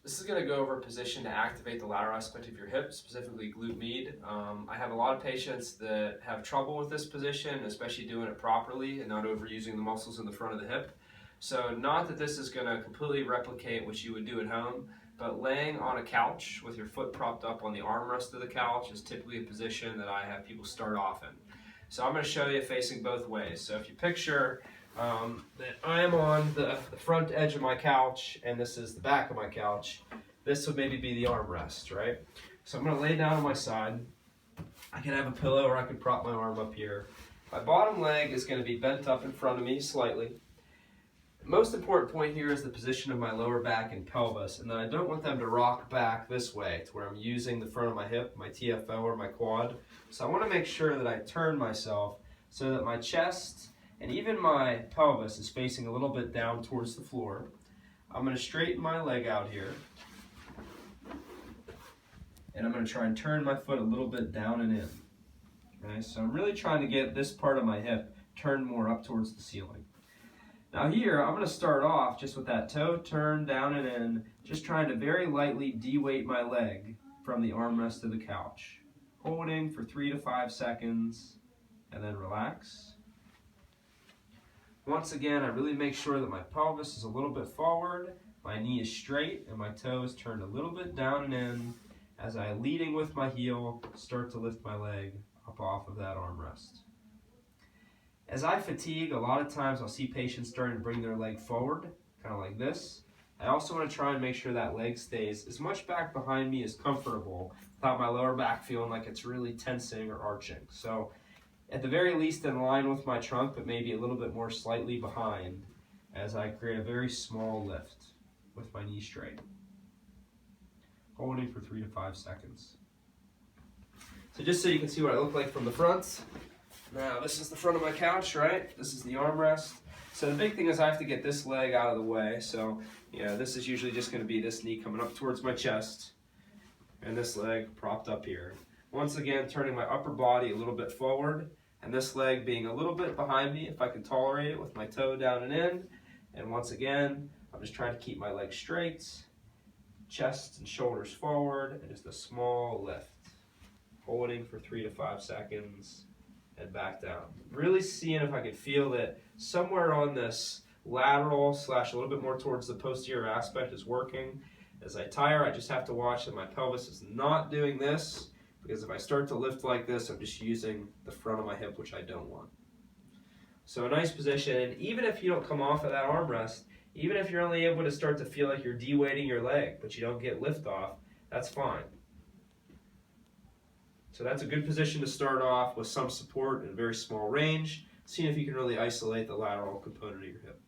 This is going to go over a position to activate the lateral aspect of your hip, specifically glute med. I have a lot of patients that have trouble with this position, especially doing it properly and not overusing the muscles in the front of the hip. So not that this is going to completely replicate what you would do at home, but laying on a couch with your foot propped up on the armrest of the couch is typically a position that I have people start off in. So I'm going to show you facing both ways. So if you picture that I am on the front edge of my couch and this is the back of my couch, this would maybe be the armrest, right? So I'm going to lay down on my side. I can have a pillow or I can prop my arm up here. My bottom leg is going to be bent up in front of me slightly. The most important point here is the position of my lower back and pelvis, and then I don't want them to rock back this way to where I'm using the front of my hip, my TFO or my quad. So I want to make sure that I turn myself so that my chest and even my pelvis is facing a little bit down towards the floor. I'm going to straighten my leg out here. And I'm going to try and turn my foot a little bit down and in. Okay, so I'm really trying to get this part of my hip turned more up towards the ceiling. Now here, I'm going to start off just with that toe turned down and in, just trying to very lightly de-weight my leg from the armrest of the couch. Holding for 3 to 5 seconds, and then relax. Once again, I really make sure that my pelvis is a little bit forward, my knee is straight, and my toes turned a little bit down and in as I, leading with my heel, start to lift my leg up off of that armrest. As I fatigue, a lot of times I'll see patients starting to bring their leg forward, kind of like this. I also want to try and make sure that leg stays as much back behind me as comfortable without my lower back feeling like it's really tensing or arching. So at the very least in line with my trunk, but maybe a little bit more slightly behind as I create a very small lift with my knee straight. Holding for 3 to 5 seconds. So just so you can see what I look like from the front. Now this is the front of my couch, right? This is the armrest. So the big thing is I have to get this leg out of the way. So this is usually just going to be this knee coming up towards my chest and this leg propped up here. Once again, turning my upper body a little bit forward and this leg being a little bit behind me if I can tolerate it with my toe down and in. And once again, I'm just trying to keep my legs straight, chest and shoulders forward, and just a small lift. Holding for 3 to 5 seconds and back down. Really seeing if I could feel that somewhere on this lateral / a little bit more towards the posterior aspect is working. As I tire, I just have to watch that my pelvis is not doing this, because if I start to lift like this, I'm just using the front of my hip, which I don't want. So a nice position, and even if you don't come off of that armrest, even if you're only able to start to feel like you're de-weighting your leg, but you don't get lift off, that's fine. So that's a good position to start off with some support in a very small range, seeing if you can really isolate the lateral component of your hip.